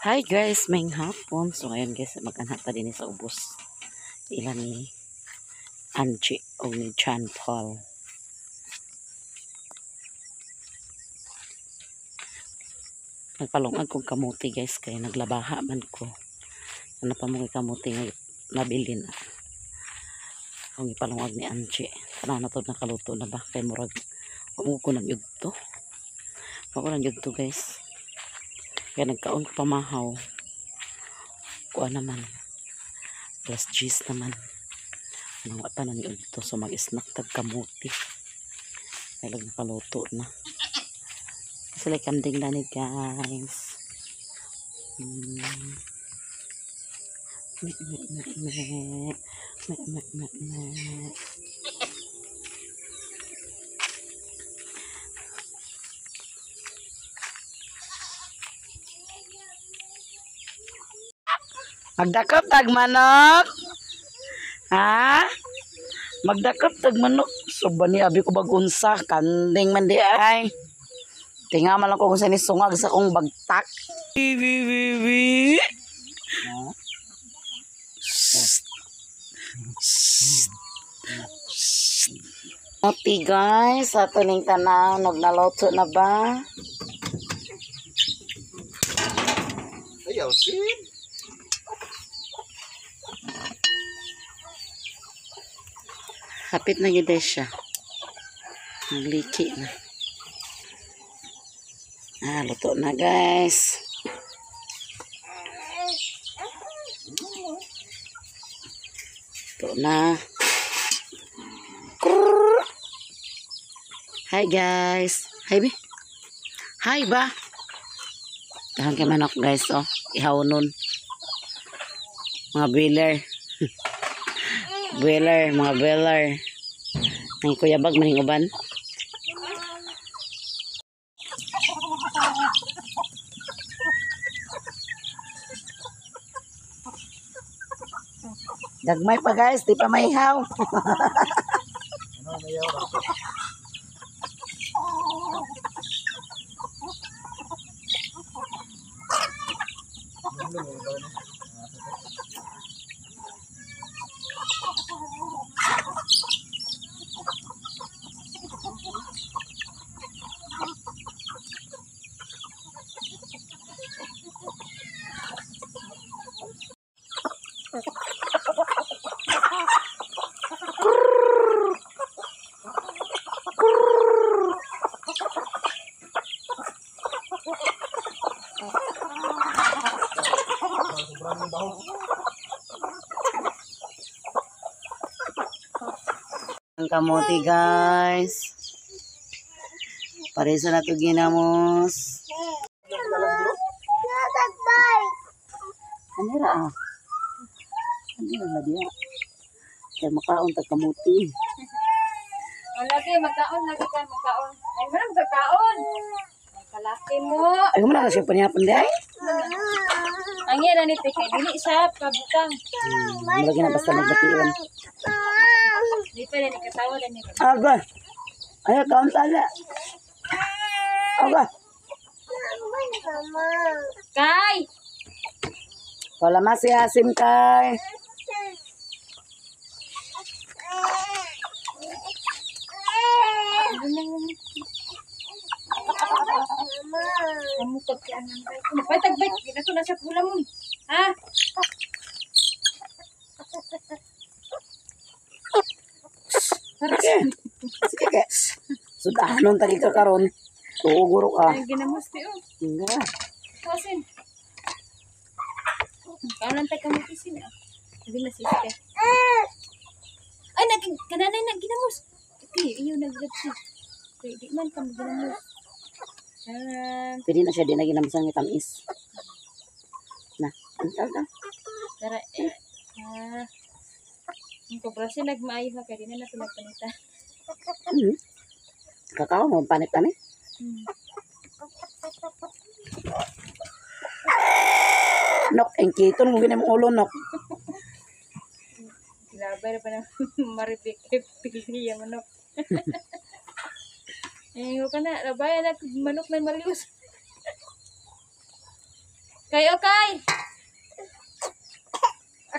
Hi guys, may hapon. So ngayon guys, mag-anhat pa din sa ubos. Ilan ni Angie o ni Chan Paul. Nagpalungag kong kamuti guys, kaya naglabaha man ko. Ano pa mo kamuti nga nabili na. Kung ipalungag ni Angie. Kana na to nakaluto na ba? Kaya murag, huwag ko ng yugto. Huwag ko ng yugto guys. Kaya nagkaon ko pamahaw. Kuha naman. Plus cheese naman. Nawa pa ng yugto. So mag-snack tag kamuti. Kaya nakaluto na. Sila kanding na ni guys. Magdakop tag manok. Ha? Magdakop tag manok. So bani abi ko bagunsa kanding man di ay. Tinga man lang ko kung saan sungag sa kong bagtak. Happy guys, ato ning tanaw nagnaloto na ba? Ayaw si. Hapit na gid siya. Nagliki na. Luto na guys. Luto na. Hi guys. Hi be. Hi ba? Dahan kay manok guys oh. Ihaw nun. Mga boiler. Mga boiler. Ang kuyabag maning uban. Dagmay pa guys, di pa maihaw. Ang kamote guys. Parisa na ito ginamos. Kanira ah. Kanira na diya. Kaya makaon tag kamote. Lagi, magkaon. Ay, man, magkaon. Ay, kalaki mo. Ay, kumana na siya panyapan di ay. Ang yan, anite, kay dili siya, kabutang. Malagi na basta nagbatiwan. Di pa rin, ikatawa din niya. Aga. Ay, kaon tala. Aga. Kay! Wala masiasim kay. Kamu pagkaan ng bay. Bay, tagbay. Ginato na siya pula mo. Ha? Sige. Sige kay. Sudahanon tagi ka karon. Tuuguro ka. Ay, ginamos ti, oh. Nga. Kasin. Kaunan tayo kamutisin, ah. Sabi na sisike. Ay, kananay na ginamos. Okay, iyo nag-grabsi. Okay, di man kami ginamos. Pwede na siya din na ginamsang itamis. Na, antal ka. Tara, ang kobrasi nagmaayo ha, kaya di na natin nagpanita. Kakao mo, panit-panit. Nok, engkiton mo ginam ulo, nok. Labay na pa na maripik pilih manok. Ko na, labay na manok na marius. Okay, okay.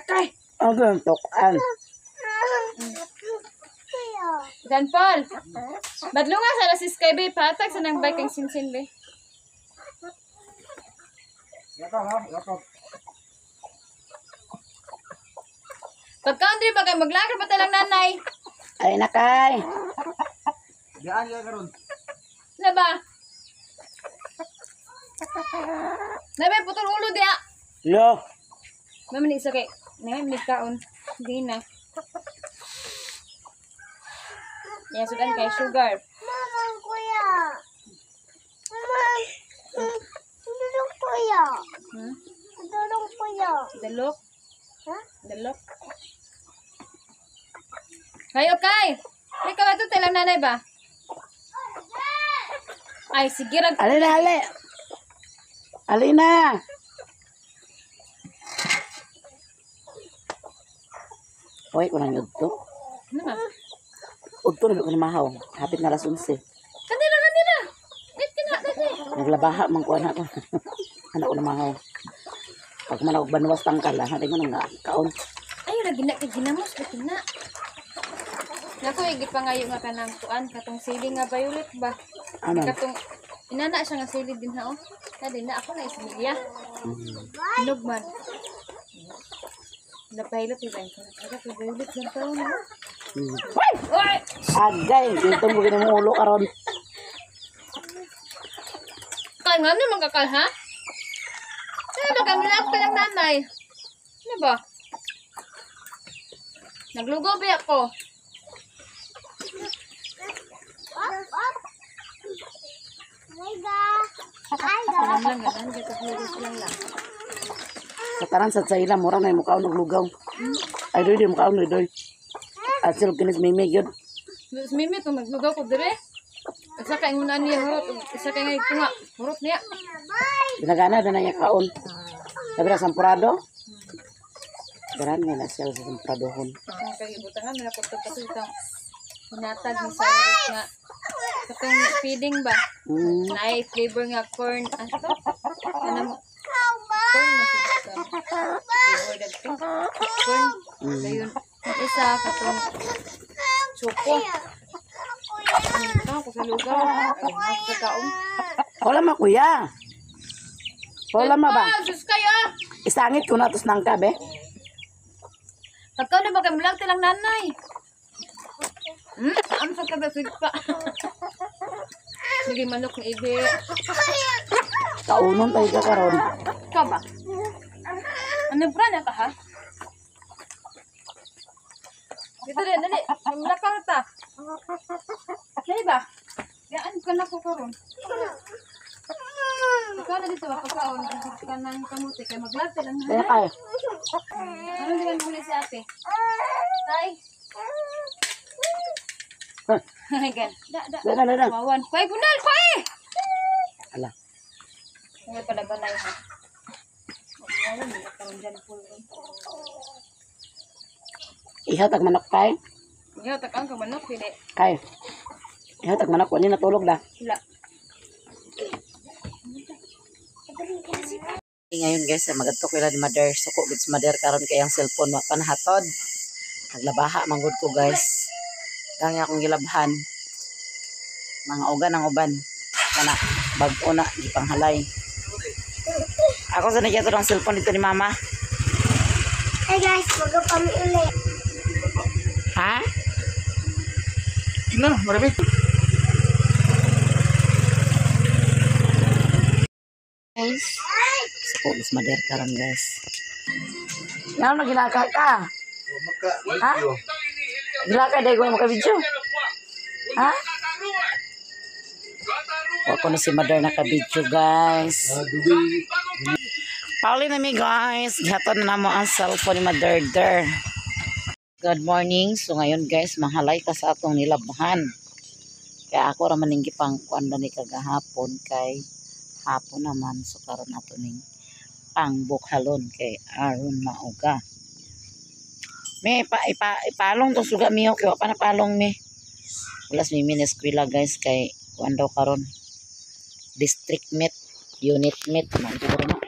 Okay. Ang gantokan. Dan Paul. Badlo nga sa si Sky Bay. Patag sa nang bike ang sinsin be. Pag-country pa kayo, maglakad pa talang nanay. Ay nakay. Diyan ka karon. Na ba? Nabay, putol ulo diya. Lo. Mami, isa kay. Ngayon, may kaon. Hindi na. Yan, sudan kay sugar. Mamang kuya. Mamang. Tulong kuya. Hmm? Tulong kuya. Dalok. Ha? Dalok. Kayo, kay. Ikaw ito, talang nanay ba? Ay, sige, rag. Ali na, ali. Ali na. Uy, ko nang yudto. Ano ba? Udto na ko ni mahaw. Hapit na alas 11. Kanila, kanila. Dit ka na, dati. Naglabaha man ko anak ko. Anak ko na mahaw. Pag manawag banwas tangkal, hati mo nang kaon. Ay, lagi na kay ginamos, lagi na. Naku, higit pa ngayon nga kanang kuan, katong sili nga violet ba? Ano? Katong, inana siya nga sili din ha, oh. Kadi na ako na isimilya. Hinog man. Napahilot yung bangko. Agad, violet lang to, no? Uy! Agay, dito mo ginumulo karon. Kaya nga naman kakal, ha? Ano kami lang ka lang nanay? Ano ba? Naglugobi ako. Aiga. Aiga. Alam lang, ganun. Dito violet lang. Sa taran sa ila mura na mukha og lugaw. Ay doy di mukha og doy. At sila kinis mimig yun. Luis Mimi, itong naglugaw ko dire. Isa ka yung niya hurot. Isa ka nga tunga. Hurot niya. Ginagana na niya kaon. Sabi na sampurado. Garan nga na siya sa sampuradohon. Ang kahibutangan, minapunta pa sa hinatag ni Cyrus nga. Katong feeding ba? Na flavor nga corn. Ano to? Ano mo? Corn na siya sa flavor dagto. Corn. Ayun. Yung isa, katong choco. Ito, sa lugaw. Ayun, pagkaon. Wala ma kuya. Wala ma ba? Sus kayo! Isangit ko na tos nang kabe. Pagkaon na ba kayo vlog talang nanay? Ang sa kabasig pa. Sige, manok na ide. Kaunon tayo ka karon. Ikaw ba? Ano ba na ka ha? Dito rin, dali. Malakaw na ta. Dali ba? Yaan ka na ko karon. Ikaw na dito ba? Pagkaon. Dito ka ng kamuti. Kaya mag-vlog ka lang. Kaya kayo. Ano naman muli si ate? Tay. Ay, gan. Dala. Wawan. Kuy, bunal! Kuy! Ala. Ngayon pala ba na yun, ha? Ngayon, hindi ka rin dyan po. Ihatag manok kay. Ngayon, takang kamanok, hindi. Kay. Ihatag manok wani natulog da. Wala. Ngayon guys, magadto ko ila ni mother. Suko gits mother karon kay ang cellphone wa panahatod. Naglabaha manggod ko guys. Kaya akong gilabhan. Mga ugan ang uban. Kana bag-o na gipanghalay. Ako sa nagyato ng cellphone dito ni mama. Hey guys, mag-kami ulit. Ha? Ina, marami. Guys. Suko gits mother karon guys. Yan nagilaka ka. Ha? Gilaka dai ko maka-video. Ha? Ako na si mother naka-video guys. Pauli na mi guys. Gihaton na namo ang cellphone ni mother der. Good morning. So ngayon guys, mahalay ka sa atong nilabhan. Kaya ako ra maning gipang kuan ni kagahapon kay hapon naman so karon ato ning pangbukhalon kay aron mauga. Me ipalong to suga mi okay pa na palong mi. Plus mi eskwela guys kay kuan daw karon district meet, unit meet man siguro na.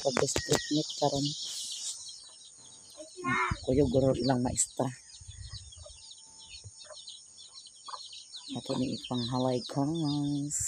pag-district meet karon. Kuya guro lang maestra. Ato ni ipanghalay cons.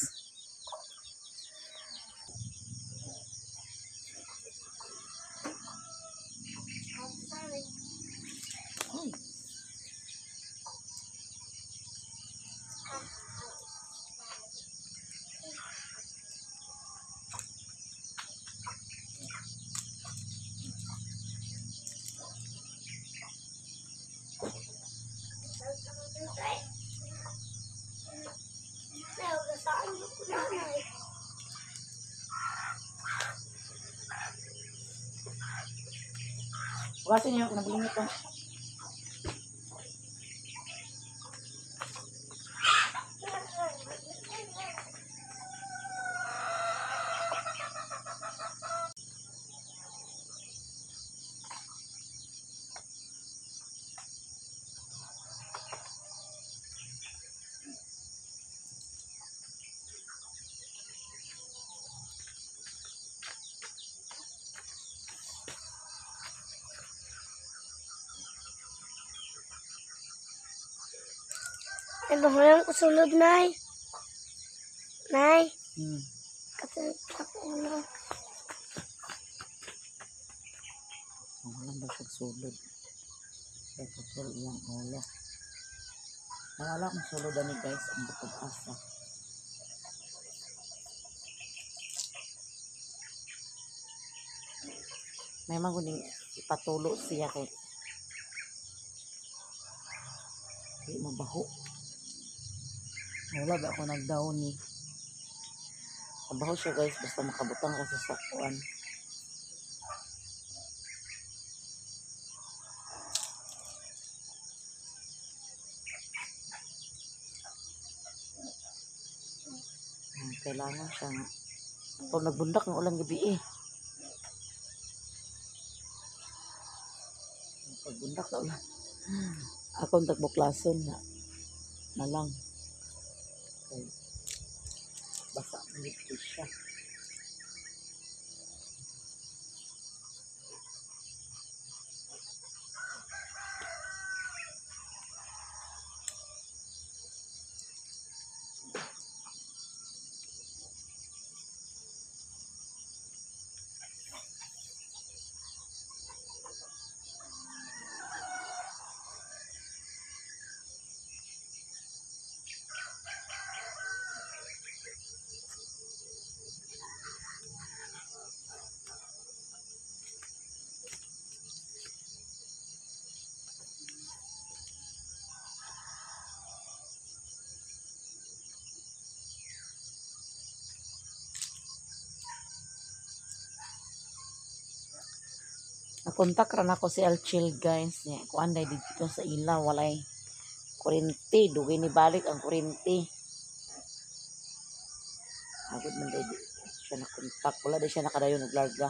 Bukasin niyo, nabilingit ko. Ay, bahalang kusulod, Nay. Nay, kasunod ako ulo. Wala ba siya sulod? Kaya kapul iyang ulo. Wala akong sulod ani guys, ang bukod asa. May maguning ipatulo siya kay di mabaho. Wala ba ako nagdaon ni. Mabaho siya guys, basta makabutang kasi sa kuan. Kailangan siya nga. Pag nagbundak ng ulang gabi eh. Pagbundak na ulan. Akong tagbuklason na lang. Okay. Basa dito siya. Nakontak ran ako si Alchil guys. Kung anday dito sa ilaw, walay kurinti. Dugay ni balik ang kurinti. Agad man day siya nakontak. Wala day siya nakadayon naglarga.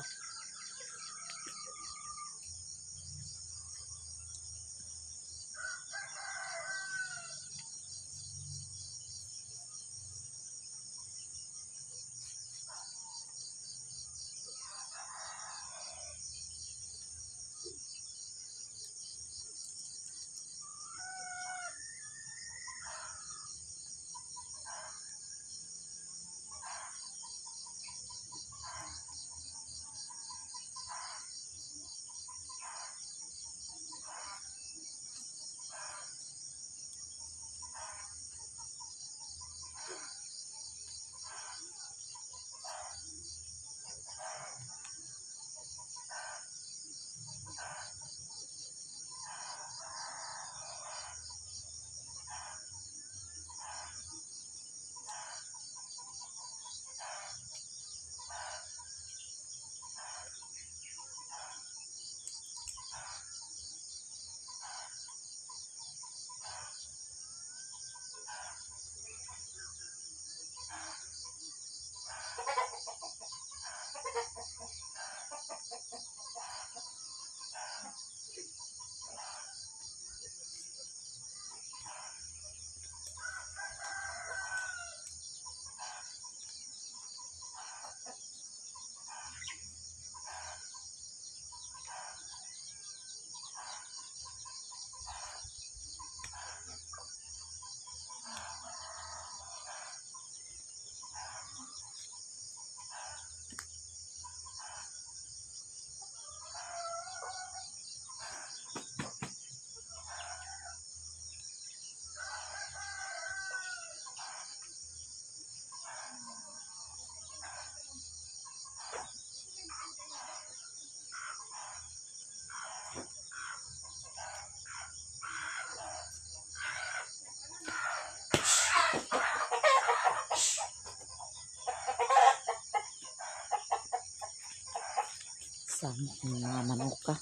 Sama ng mga manuka.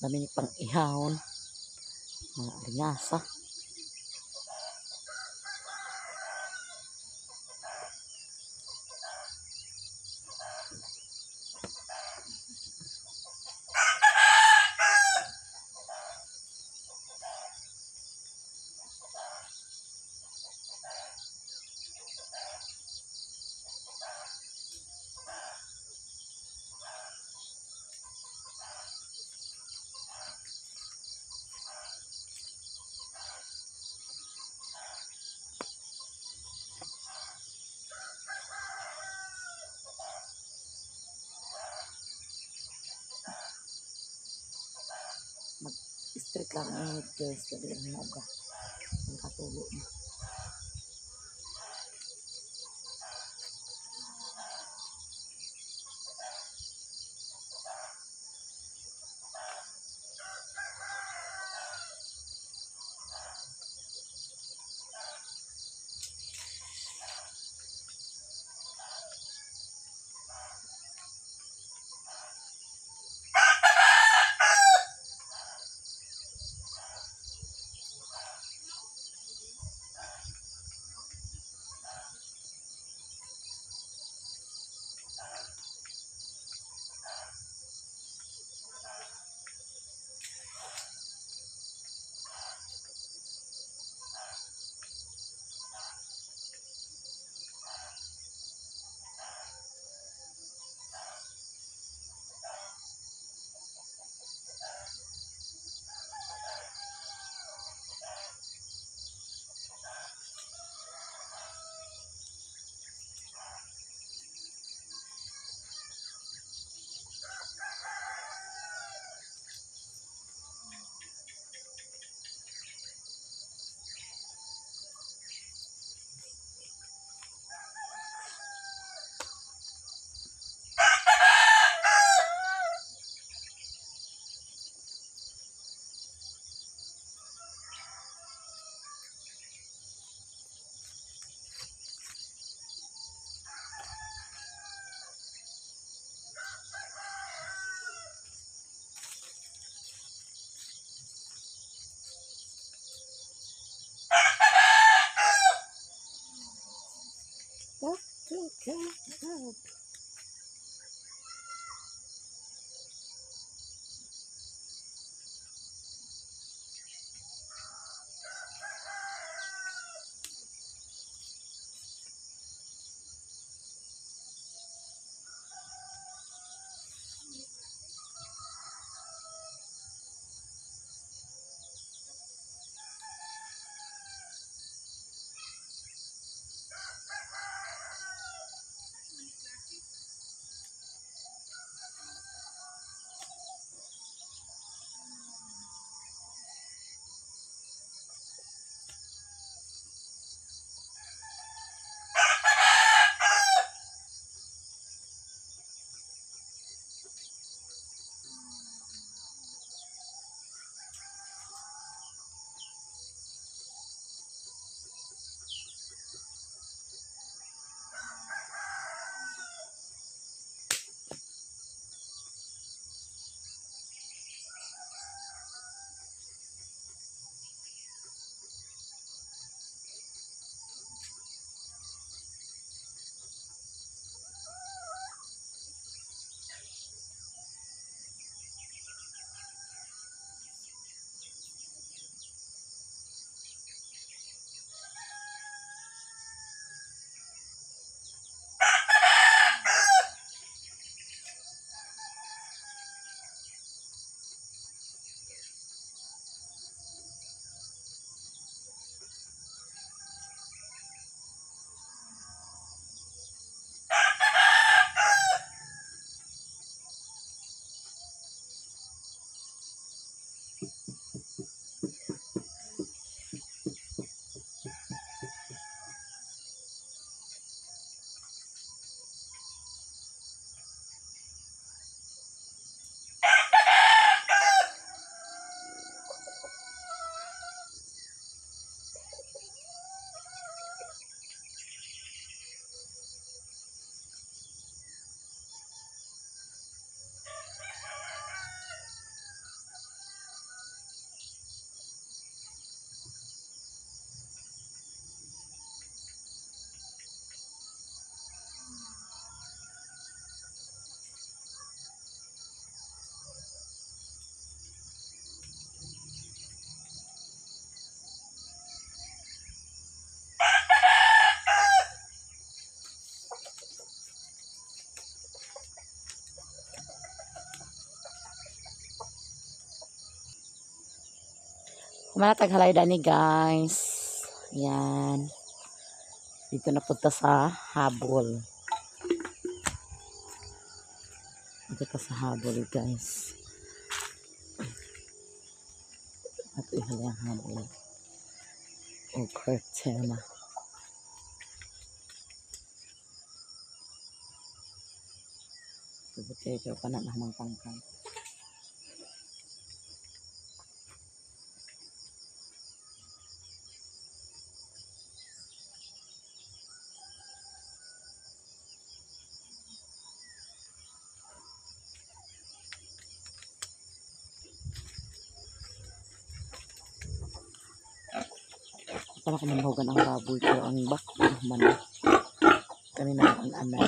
Dami ni pang ihawon. Mga aringasa. Mag-street lang ang guys. Sabi ang mga ang katulo na. Manatag halay dani guys. Yan. Dito na punta sa habol. Dito ka sa habol guys. Ito ihalay ang habol. O curtain na. Ito pa na namang pangkang. Para ko manhugan ang baboy ko ang bak man kanina ang anay.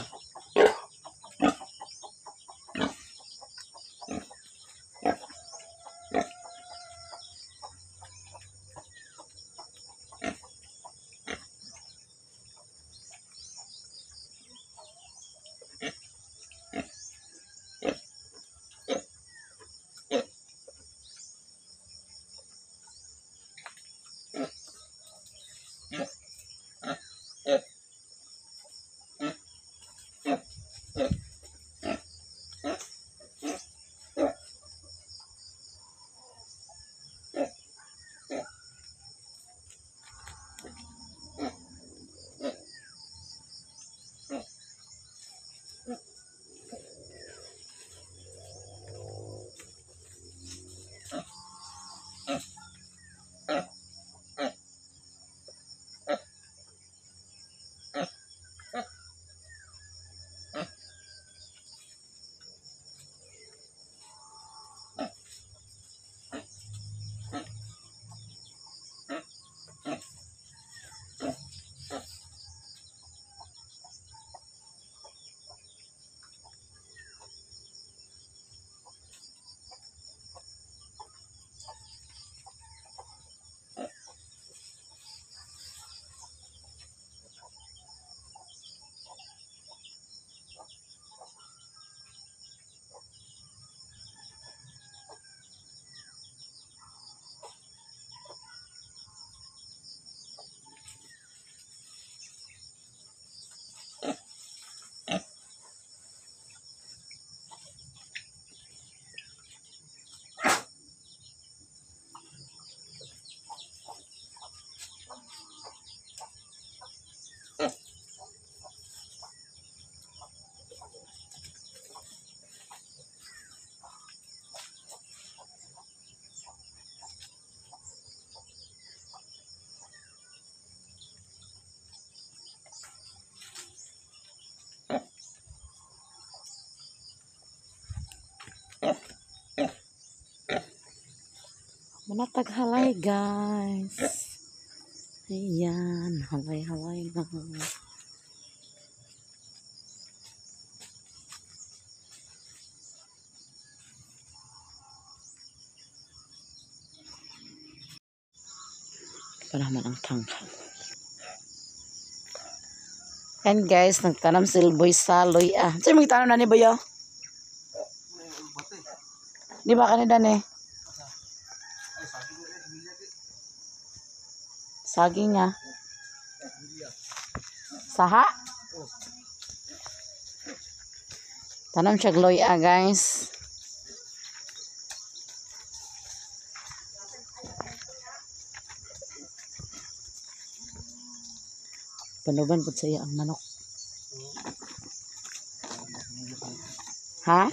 Manatag halay guys. Ayan, halay-halay na. Ito naman ang tangkal. And guys, nagtanam silboy saloy. Saan mo itanong na ni Boyo? Di ba kanina ni? Saging niya. Saha? Tanam siya gloy guys. Panuban po sa iya ang manok. Ha?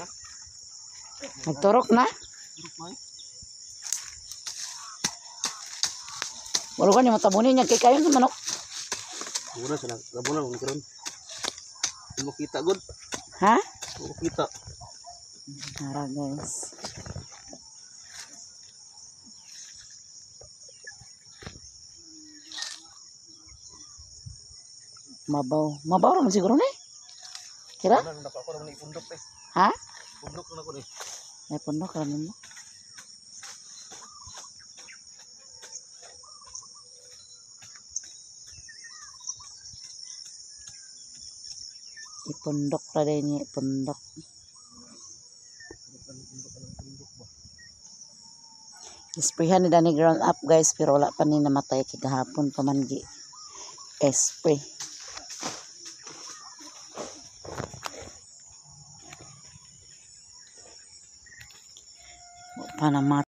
Nagturok na? Wala ka niya matabunin niya kay kayo sa manok. Muna sa nagkabunan kung karon. Mo kita good. Ha? Mo kita. Tara guys. Mabaw. Mabaw naman siguro na eh. Kira? Nang napako naman ipundok eh. Ha? Pundok na ko eh. May pundok ka mo. Ipundok pa rin niya. Ipundok. Isprehan ni Danny ground up guys, pero wala pa ni namatay kagahapon pa man gi spray. Pa namatay.